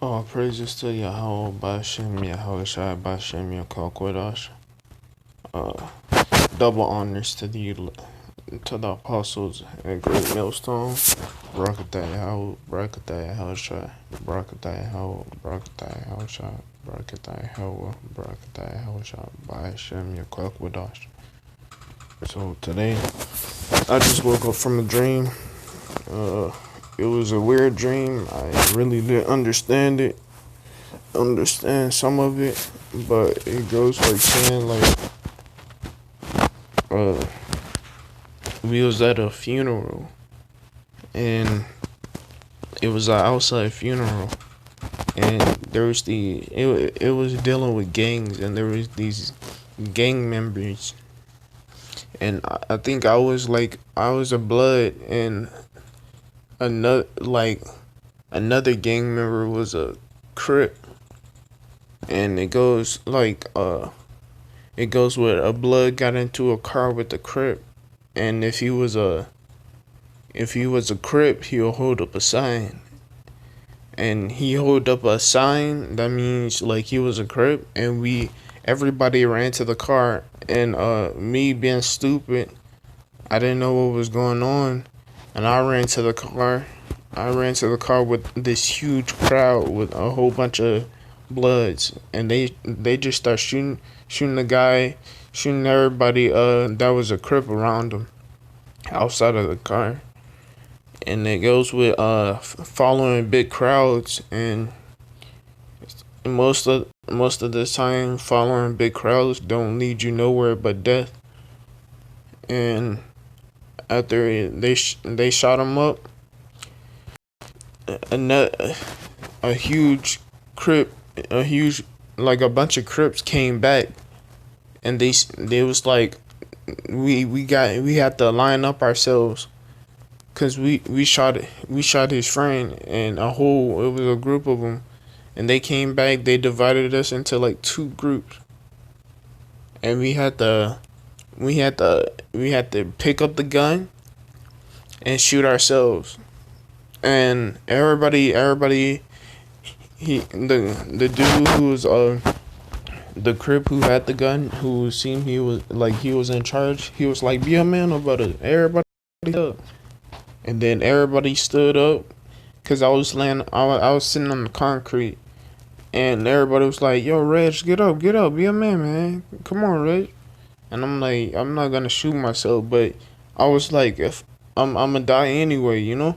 All praises to Yahweh Bashem, Yahweh Shai Bashem, Yahweh. Uh, Double honors to the apostles at Great Millstone. Barakatah Yahweh, Barakatah Yahweh Shai, Barakatah Yahweh, Barakatah Yahweh Shai, Barakatah Yahweh, Barakatah Yahweh Shai, Bashem, Yahweh. So today, I just woke up from a dream. Uh, it was a weird dream. I really didn't understand some of it, but it goes like saying like uh we was at a funeral and it was an outside funeral and there was it was dealing with gangs and there was these gang members and I think I was a blood and another gang member was a crip and it goes with a blood got into a car with a crip and if he was a crip he'll hold up a sign and he hold up a sign that means like he was a crip and we everybody ran to the car and me being stupid I didn't know what was going on and I ran to the car with this huge crowd with a whole bunch of bloods and they just start shooting the guy shooting everybody that was a crip around him outside of the car and it goes with following big crowds and most of the time following big crowds don't lead you nowhere but death and after they shot him up a, a huge crip a huge like a bunch of crips came back and they was like we had to line up ourselves because we shot his friend and it was a group of them and they came back they divided us into like two groups and we had to pick up the gun and shoot ourselves and everybody the dude who was the crip who had the gun who seemed he was in charge he was like be a man about it everybody up and then everybody stood up because I was sitting on the concrete and everybody was like yo Reg get up be a man come on Reg and I'm like I'm not gonna shoot myself but I was like if I'm gonna die anyway you know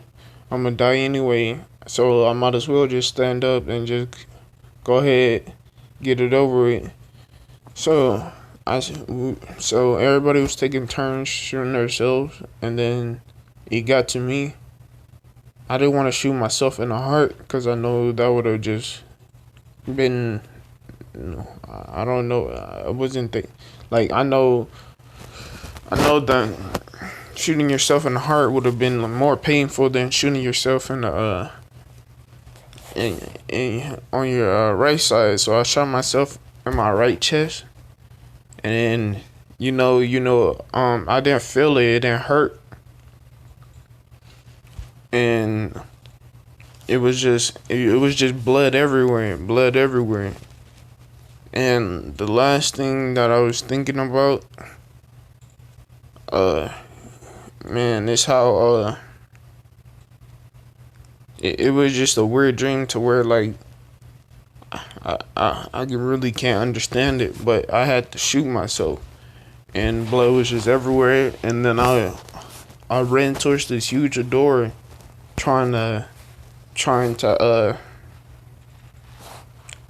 I'm gonna die anyway so I might as well just stand up and just go ahead get it over with so I so everybody was taking turns shooting themselves and then it got to me. I didn't want to shoot myself in the heart because I know that would have just been, I don't know. I wasn't like I know that shooting yourself in the heart would have been more painful than shooting yourself in the on your right side. So I shot myself in my right chest, and then I didn't feel it. It didn't hurt, and it was just blood everywhere. And the last thing that I was thinking about, uh, man, is how it was just a weird dream to where like I really can't understand it, but I had to shoot myself, and blood was just everywhere. And then I ran towards this huge door, trying to trying to uh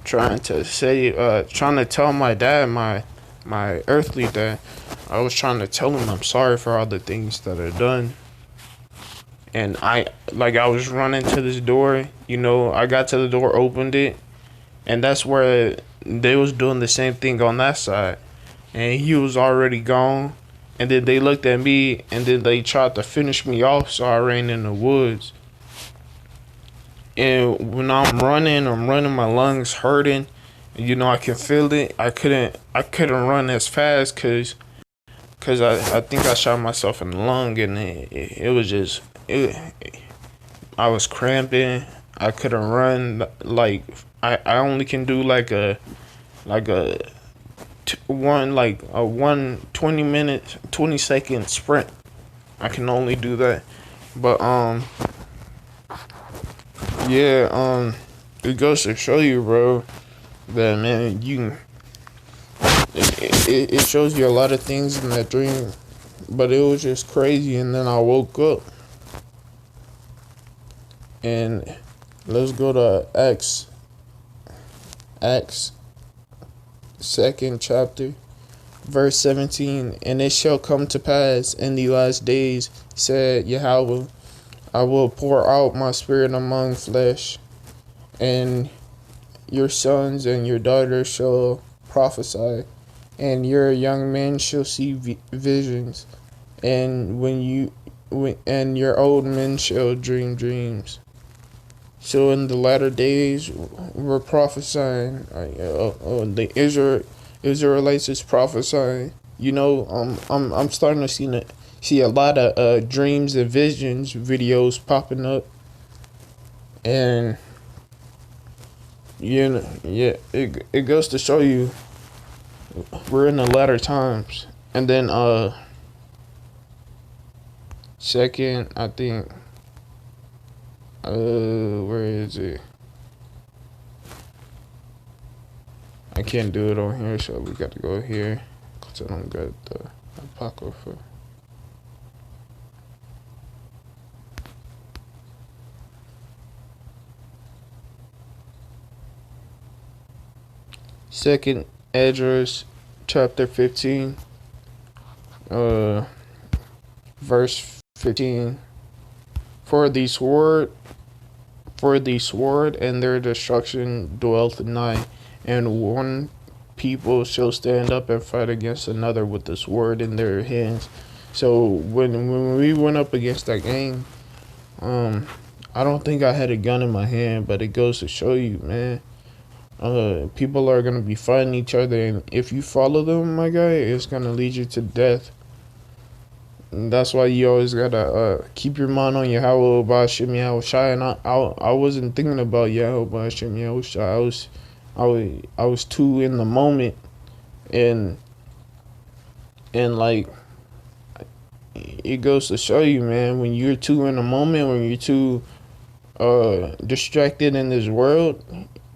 trying to tell my dad my earthly dad. I was trying to tell him I'm sorry for all the things that I done. And I was running to this door, I got to the door, opened it, and that's where they was doing the same thing on that side. And he was already gone. And then they looked at me and then they tried to finish me off, so I ran in the woods. And when I'm running, my lungs hurting. I can feel it. I couldn't run as fast because I think I shot myself in the lung and it was just, I was cramping. I couldn't run like I only can do like a one like a 1 20 minute 20-second sprint. I can only do that. But yeah, it goes to show you, bro, that man, it shows you a lot of things in that dream. But it was just crazy, and then I woke up, and let's go to Acts second chapter, verse 17. And it shall come to pass in the last days, said Yahweh, I will pour out my spirit among flesh, and your sons and your daughters shall prophesy, and your young men shall see visions, and and your old men shall dream dreams. So in the latter days, we're prophesying. The Israelites is prophesying. I'm starting to see a lot of dreams and visions videos popping up, and yeah, it goes to show you we're in the latter times. And then second, I think where is it? I can't do it on here, so we got to go here because I don't got the Apocrypha. Second Esdras chapter 15, verse 15. For the sword and their destruction dwelleth nigh, and one people shall stand up and fight against another with the sword in their hands. So when we went up against that gang, I don't think I had a gun in my hand, but it goes to show you, man. People are gonna be fighting each other, and if you follow them, my guy, it's gonna lead you to death. And that's why you always gotta keep your mind on Yahweh Ba'ashem Yahushai. And I wasn't thinking about Yahweh Ba'ashem Yahushai. I was too in the moment, and like it goes to show you, man, when you're too in the moment, when you're too distracted in this world,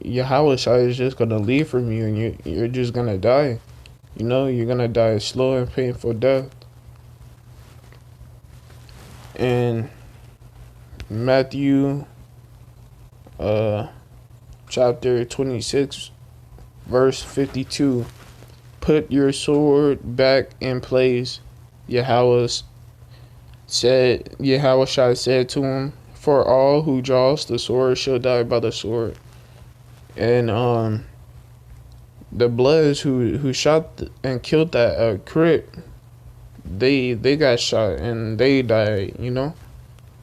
Yahweh is just gonna leave from you, and you're just gonna die. You're gonna die a slow and painful death. And Matthew chapter 26 verse 52, put your sword back in place. Yahweh said to him, for all who draws the sword shall die by the sword. And the Bloods who shot and killed that Crip, they got shot and they died.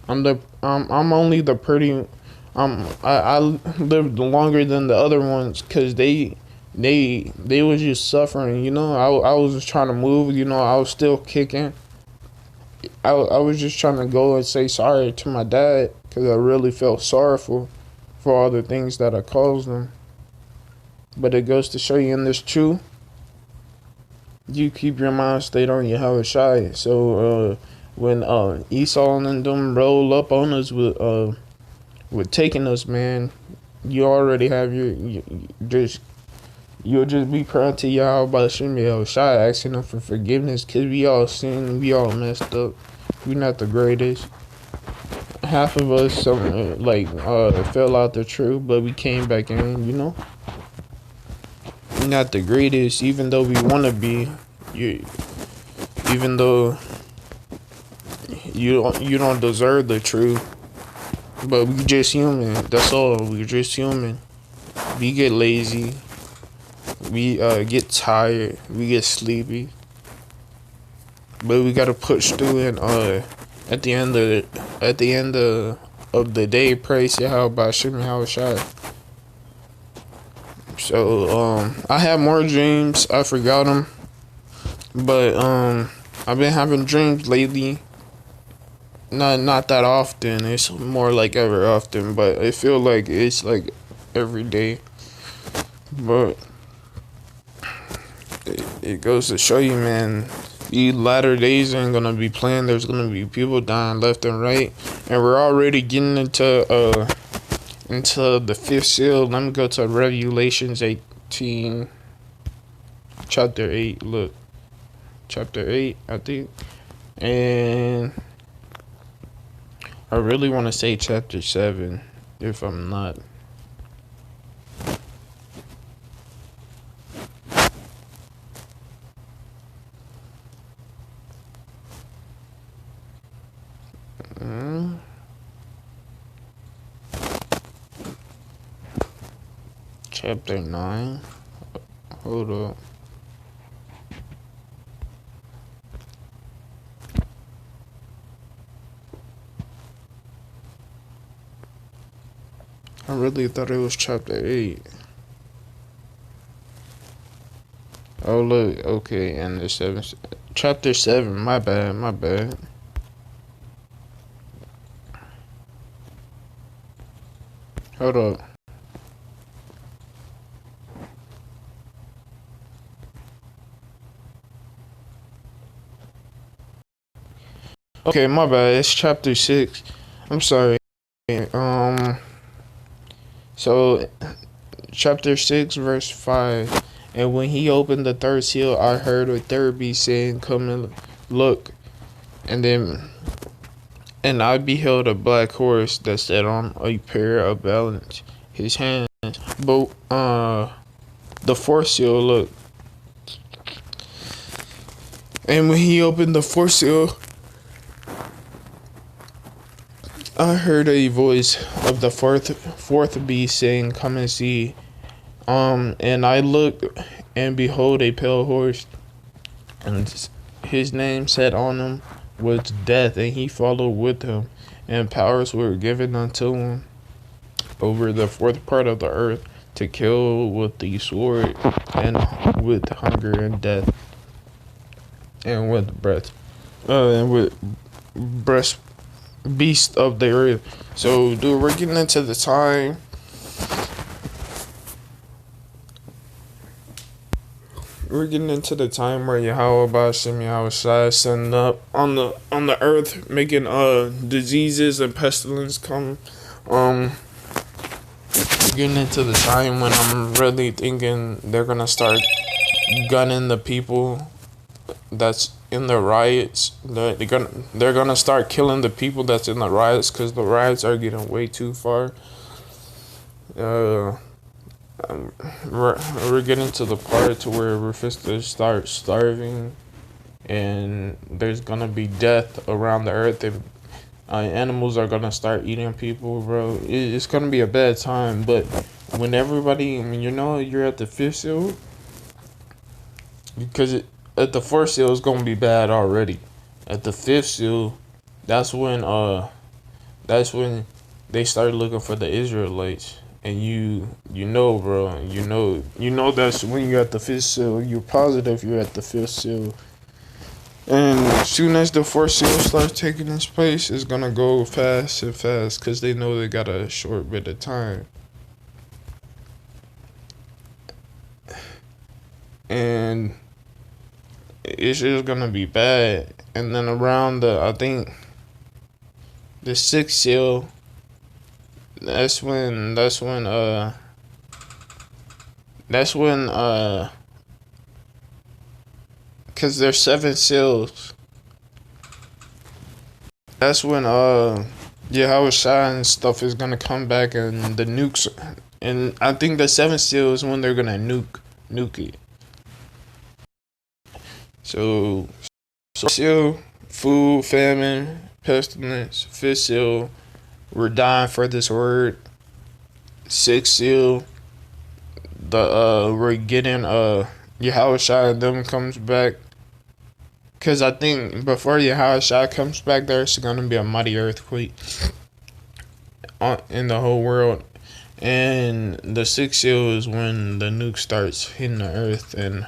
I'm only the pretty. I lived longer than the other ones because they was just suffering. I was just trying to move. I was still kicking. I was just trying to go and say sorry to my dad because I really felt sorrowful for all the things that I caused them. But it goes to show you in this too, you keep your mind stayed on Yahweh Shai. So when Esau and them roll up on us with taking us, man, you already have you'll just be crying to Yahweh Ba'ashem Yahushai, asking him for forgiveness, because we all sinned, we all messed up. We're not the greatest. Half of us fell out the truth, but we came back in. We're not the greatest, even though we want to be. Even though you don't deserve the truth, but we just human. That's all. We're just human. We get lazy. We get tired. We get sleepy. But we gotta push through, and at the end of the day, praise Yahweh Ba'ashem Yahushai. So I had more dreams. I forgot them, but I've been having dreams lately, not that often. It's more like ever often, but I feel like it's like every day. But it goes to show you, man. These latter days ain't gonna be playing. There's gonna be people dying left and right, and we're already getting into the fifth seal. Let me go to Revelations 18, chapter 8. Look, chapter 8, I think, and I really want to say chapter 7, if I'm not. Mm, chapter 9. Hold up. I really thought it was chapter 8. Oh, look. Okay, and the 7. Chapter 7. My bad, my bad. Hold up. Okay, my bad. It's chapter 6. I'm sorry. Um, so chapter 6, verse 5. And when he opened the third seal, I heard a third beast saying, "Come and look." And and I beheld a black horse that sat on a pair of balance his hands. But the fourth seal, look. And when he opened the fourth seal, I heard a voice of the fourth beast saying, "Come and see." And I looked, and behold, a pale horse, and his name sat on him was Death, and he followed with him, and powers were given unto him over the fourth part of the earth to kill with the sword, and with hunger and death, and with breast beast of the earth. So, dude, we're getting into the time. We're getting into the time where Yahweh Bashim Yahweh Shai sending up on the earth, making diseases and pestilence come. Getting into the time when I'm really thinking they're gonna start gunning the people that's in the riots. They're gonna start killing the people that's in the riots, because the riots are getting way too far. We're getting to the part to where we're supposed to start starving, and there's gonna be death around the earth, and animals are gonna start eating people, bro. It's gonna be a bad time. But when everybody, I mean, you're at the fifth seal, because at the fourth seal it's gonna be bad already. At the fifth seal, that's when they start looking for the Israelites. And bro, that's when you're at the fifth seal. You're positive you're at the fifth seal. And as soon as the fourth seal starts taking its place, it's gonna go fast and fast, because they know they got a short bit of time. And it's just gonna be bad. And then around I think the sixth seal, that's when because there's 7 seals. That's when Yahweh Shai and stuff is gonna come back, and the nukes, and I think the 7th seal is when they're gonna nuke it. So seal, food, famine, pestilence. 5th seal, we're dying for this word. 6th seal, we're getting Yahweh Shai and them comes back. Because I think before Yahweh Shai comes back, there's gonna be a mighty earthquake in the whole world. And the 6th seal is when the nuke starts hitting the earth, and